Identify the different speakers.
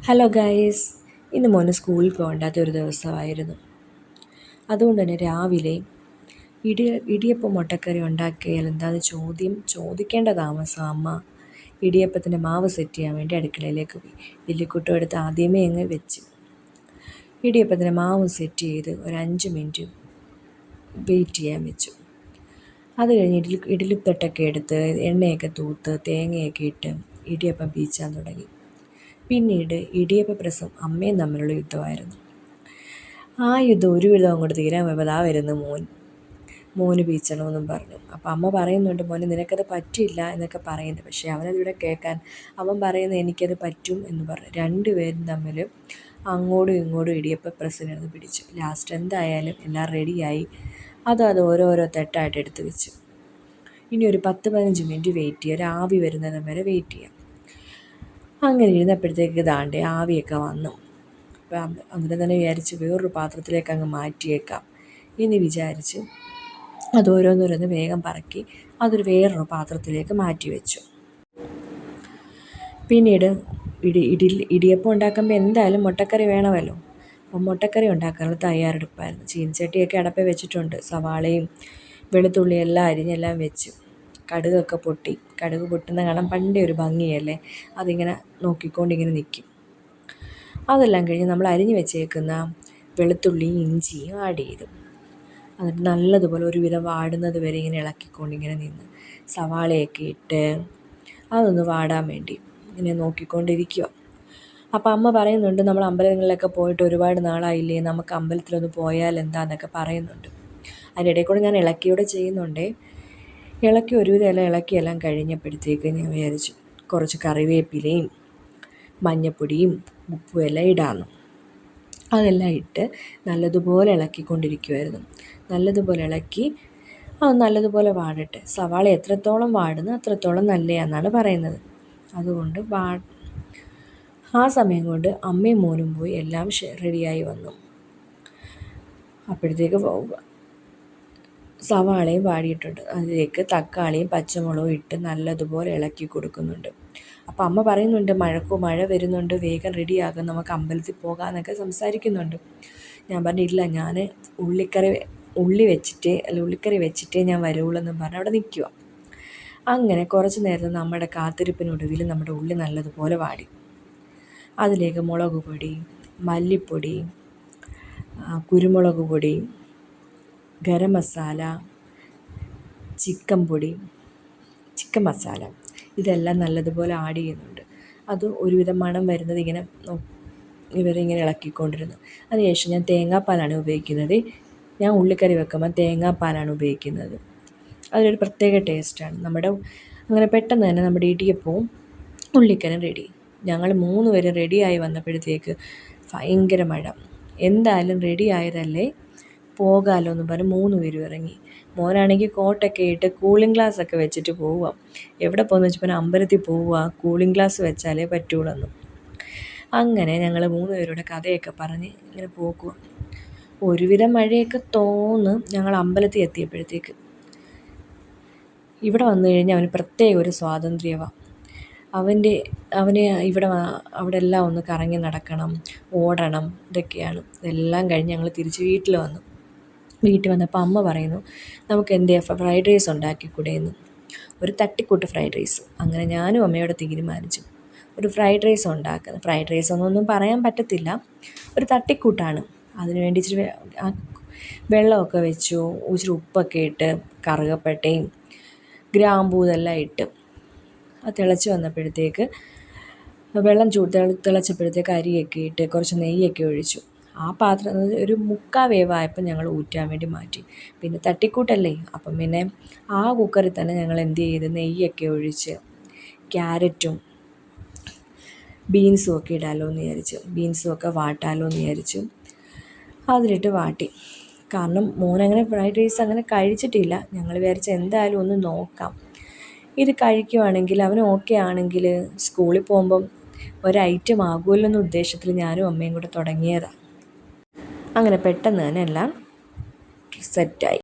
Speaker 1: Hello guys, ഇന്ന് മോന് സ്കൂളിൽ പോകണ്ടാത്ത ഒരു ദിവസമായിരുന്നു. അതുകൊണ്ട് തന്നെ രാവിലെ ഇടിയപ്പം മുട്ടക്കറി ഉണ്ടാക്കിയാൽ എന്താണെന്ന് ചോദിക്കേണ്ട താമസം അമ്മ ഇടിയപ്പത്തിൻ്റെ മാവ് സെറ്റ് ചെയ്യാൻ വേണ്ടി അടുക്കളയിലേക്ക് പോയി. ഇല്ലിക്കുട്ടം എടുത്ത് ആദ്യമേ അങ്ങ് വെച്ച് ഇടിയപ്പത്തിൻ്റെ മാവ് സെറ്റ് ചെയ്ത് ഒരു 5 മിനിറ്റ് വെയിറ്റ് ചെയ്യാൻ വെച്ചു. അത് കഴിഞ്ഞ് ഇഡ്ഡലിത്തട്ടൊക്കെ എടുത്ത് എണ്ണയൊക്കെ തൂത്ത് തേങ്ങയൊക്കെ ഇട്ട് ഇടിയപ്പം പീച്ചാൻ തുടങ്ങി. പിന്നീട് ഇടിയപ്പ പ്രസ്സും അമ്മയും തമ്മിലുള്ള യുദ്ധമായിരുന്നു. ആ യുദ്ധം ഒരുവിധം അങ്ങോട്ട് തീരാൻ പോയപ്പോൾ ദാ വരുന്നു മോന് പീച്ചണമെന്നും പറഞ്ഞു. അപ്പോൾ അമ്മ പറയുന്നുണ്ട്, മോനെ നിനക്കത് പറ്റില്ല എന്നൊക്കെ പറയുന്നത്. പക്ഷേ അവനതിവിടെ കേൾക്കാൻ അവൻ പറയുന്നത് എനിക്കത് പറ്റും എന്ന് പറഞ്ഞു. രണ്ടുപേരും തമ്മിൽ അങ്ങോട്ടും ഇങ്ങോട്ടും ഇടിയപ്പ പ്രസ്സിനിരുന്ന് പിടിച്ചു. ലാസ്റ്റ് എന്തായാലും എല്ലാം റെഡിയായി. അത് ഓരോരോ തട്ടായിട്ട് എടുത്ത് വെച്ചു. ഇനി ഒരു 10-15 മിനിറ്റ് വെയിറ്റ് ചെയ്യുക, ഒരു ആവി വരുന്നത് വരെ വെയിറ്റ് ചെയ്യാം. അങ്ങനെ ഇരുന്നപ്പോഴത്തേക്ക് ദാണ്ടെ ആവിയൊക്കെ വന്നു. അപ്പം അങ്ങനെ തന്നെ വിചാരിച്ച് വേറൊരു പാത്രത്തിലേക്ക് അങ്ങ് മാറ്റിയേക്കാം എന്ന് വിചാരിച്ച് അത് ഓരോന്നോരോന്ന് വേഗം പറക്കി വേറൊരു പാത്രത്തിലേക്ക് മാറ്റി വെച്ചു. പിന്നീട് ഇടിയപ്പം ഉണ്ടാക്കുമ്പോൾ എന്തായാലും മുട്ടക്കറി വേണമല്ലോ. അപ്പം മുട്ടക്കറി ഉണ്ടാക്കാനുള്ള തയ്യാറെടുപ്പായിരുന്നു. ചീനച്ചട്ടിയൊക്കെ അടപ്പിൽ വെച്ചിട്ടുണ്ട്. സവാളയും വെളുത്തുള്ളിയും എല്ലാം അരിഞ്ഞെല്ലാം വെച്ച് കടുകൊക്കെ പൊട്ടി. കടുക് പൊട്ടുന്ന കാണാൻ പണ്ടേ ഒരു ഭംഗിയല്ലേ, അതിങ്ങനെ നോക്കിക്കൊണ്ടിങ്ങനെ നിൽക്കും. അതെല്ലാം കഴിഞ്ഞ് നമ്മൾ അരിഞ്ഞ് വെച്ചേക്കുന്ന വെളുത്തുള്ളിയും ഇഞ്ചിയും ആഡ് ചെയ്തു. എന്നിട്ട് നല്ലതുപോലെ ഒരുവിധം വാടുന്നത് വരെ ഇങ്ങനെ ഇളക്കിക്കൊണ്ടിങ്ങനെ നിന്ന് സവാളയൊക്കെ ഇട്ട് അതൊന്ന് വാടാൻ വേണ്ടി ഇങ്ങനെ നോക്കിക്കൊണ്ടിരിക്കുക. അപ്പോൾ അമ്മ പറയുന്നുണ്ട്, നമ്മൾ അമ്പലങ്ങളിലൊക്കെ പോയിട്ട് ഒരുപാട് നാളായില്ലേ, നമുക്ക് അമ്പലത്തിലൊന്ന് പോയാൽ എന്താന്നൊക്കെ പറയുന്നുണ്ട്. അതിനിടയിൽ കൂടെ ഞാൻ ഇളക്കിയോടെ ചെയ്യുന്നുണ്ടേ. ഒരുവിധം ഇളക്കിയെല്ലാം കഴിഞ്ഞപ്പോഴത്തേക്ക് ഞാൻ വിചാരിച്ചു കുറച്ച് കറിവേപ്പിലയും മഞ്ഞൾപ്പൊടിയും ഉപ്പും എല്ലാം ഇടാമെന്ന്. അതെല്ലാം ഇട്ട് നല്ലതുപോലെ ഇളക്കിക്കൊണ്ടിരിക്കുമായിരുന്നു. നല്ലതുപോലെ ഇളക്കി അത് നല്ലതുപോലെ വാടട്ടെ. സവാള എത്രത്തോളം വാടുന്നു അത്രത്തോളം നല്ലതാണെന്നാണ് പറയുന്നത്. അതുകൊണ്ട് ആ സമയം കൊണ്ട് അമ്മയും മോനും പോയി എല്ലാം റെഡിയായി വന്നു. അപ്പോഴത്തേക്ക് സവാളയും വാടിയിട്ടുണ്ട്. അതിലേക്ക് തക്കാളിയും പച്ചമുളകും ഇട്ട് നല്ലതുപോലെ ഇളക്കി കൊടുക്കുന്നുണ്ട്. അപ്പോൾ അമ്മ പറയുന്നുണ്ട്, മഴ വരുന്നുണ്ട്, വേഗം റെഡിയാകും, നമുക്ക് അമ്പലത്തിൽ പോകാമെന്നൊക്കെ സംസാരിക്കുന്നുണ്ട്. ഞാൻ പറഞ്ഞില്ല, ഞാൻ ഉള്ളിക്കറി വെച്ചിട്ടേ ഞാൻ വരുള്ളൂ എന്നും പറഞ്ഞ് അവിടെ നിൽക്കുക. അങ്ങനെ കുറച്ച് നേരത്തെ നമ്മുടെ കാത്തിരിപ്പിനൊടുവിൽ നമ്മുടെ ഉള്ളി നല്ലതുപോലെ വാടി. അതിലേക്ക് മുളക് പൊടി, മല്ലിപ്പൊടി, കുരുമുളക് പൊടി, ഗരം മസാല, ചിക്കൻ മസാല ഇതെല്ലാം നല്ലതുപോലെ ആഡ് ചെയ്യുന്നുണ്ട്. അത് ഒരുവിധം മണം വരുന്നത് ഇവരിങ്ങനെ ഇളക്കിക്കൊണ്ടിരുന്നു. അതിനുശേഷം ഞാൻ തേങ്ങാപ്പാലാണ് ഉപയോഗിക്കുന്നത്. ഞാൻ ഉള്ളിക്കറി വെക്കുമ്പോൾ തേങ്ങാപ്പാലാണ് ഉപയോഗിക്കുന്നത്. അതിനൊരു പ്രത്യേക ടേസ്റ്റാണ്. അങ്ങനെ പെട്ടെന്ന് തന്നെ നമ്മുടെ ഇടിയപ്പവും ഉള്ളിക്കറിയും റെഡി. ഞങ്ങൾ 3 പേരും റെഡിയായി വന്നപ്പോഴത്തേക്ക് ഭയങ്കര മഴ. എന്തായാലും റെഡി ആയതല്ലേ, പോകാമല്ലോ എന്ന് പറഞ്ഞ് 3 പേരും ഇറങ്ങി. മോനാണെങ്കിൽ കോട്ടൊക്കെ ഇട്ട് കൂളിംഗ് ഗ്ലാസ് ഒക്കെ വെച്ചിട്ട് പോവുക. എവിടെ പോകുന്നു വെച്ചപ്പോൾ അമ്പലത്തിൽ പോവുക, കൂളിംഗ് ഗ്ലാസ് വെച്ചാലേ പറ്റുള്ളൂ. അങ്ങനെ ഞങ്ങൾ 3 പേരുടെ കഥയൊക്കെ പറഞ്ഞ് ഇങ്ങനെ പോകുക. ഒരുവിധം മഴയൊക്കെ തോന്നും. ഞങ്ങൾ അമ്പലത്തിൽ എത്തിയപ്പോഴത്തേക്ക് ഇവിടെ വന്നു കഴിഞ്ഞാൽ അവന് പ്രത്യേക ഒരു സ്വാതന്ത്ര്യമാണ്. അവന് അവിടെ എല്ലാം ഒന്ന് കറങ്ങി നടക്കണം, ഓടണം, ഇതൊക്കെയാണ്. ഇതെല്ലാം കഴിഞ്ഞ് ഞങ്ങൾ തിരിച്ച് വീട്ടിൽ വന്നപ്പോൾ അമ്മ പറയുന്നു, നമുക്ക് ഫ്രൈഡ് റൈസ് ഉണ്ടാക്കിക്കൂടെയെന്ന്. ഒരു തട്ടിക്കൂട്ട് ഫ്രൈഡ് റൈസ്. അങ്ങനെ ഞാനും അമ്മയോട് തീരുമാനിച്ചു ഒരു ഫ്രൈഡ് റൈസ് ഉണ്ടാക്കുന്നത്. ഫ്രൈഡ് റൈസ് എന്നൊന്നും പറയാൻ പറ്റത്തില്ല, ഒരു തട്ടിക്കൂട്ടാണ്. അതിന് വേണ്ടി ഇച്ചിരി വെള്ളമൊക്കെ വെച്ചു, ഇച്ചിരി ഉപ്പൊക്കെ ഇട്ട് കറുകപ്പട്ടയും ഗ്രാമ്പൂ ഇതെല്ലാം ഇട്ട് അത് തിളച്ച് വന്നപ്പോഴത്തേക്ക് തിളച്ചപ്പോഴത്തേക്ക് അരിയൊക്കെ ഇട്ട് കുറച്ച് നെയ്യൊക്കെ ഒഴിച്ചു. ആ പാത്രം ഒരു 3/4 വേവായപ്പോൾ ഞങ്ങൾ ഊറ്റാൻ വേണ്ടി മാറ്റി. പിന്നെ തട്ടിക്കൂട്ടല്ലേ, അപ്പം പിന്നെ ആ കുക്കറിൽ തന്നെ ഞങ്ങൾ നെയ്യൊക്കെ ഒഴിച്ച് ക്യാരറ്റും ബീൻസും ഒക്കെ ഇടാമല്ലോ എന്ന് വിചാരിച്ചു. ബീൻസും ഒക്കെ വാട്ടാമല്ലോ എന്ന് വിചാരിച്ചു. അതിലിട്ട് വാട്ടി. കാരണം മോനങ്ങനെ ഫ്രൈഡ് റൈസ് അങ്ങനെ കഴിച്ചിട്ടില്ല. ഞങ്ങൾ വിചാരിച്ച എന്തായാലും ഒന്ന് നോക്കാം, ഇത് കഴിക്കുവാണെങ്കിൽ അവന് ഓക്കെ ആണെങ്കിൽ സ്കൂളിൽ പോകുമ്പം ഒരൈറ്റം ആകുമല്ലോ എന്ന ഉദ്ദേശത്തിൽ ഞാനും അമ്മയും കൂടെ തുടങ്ങിയതാണ്. അങ്ങനെ പെട്ടെന്ന് തന്നെ എല്ലാം സെറ്റായി.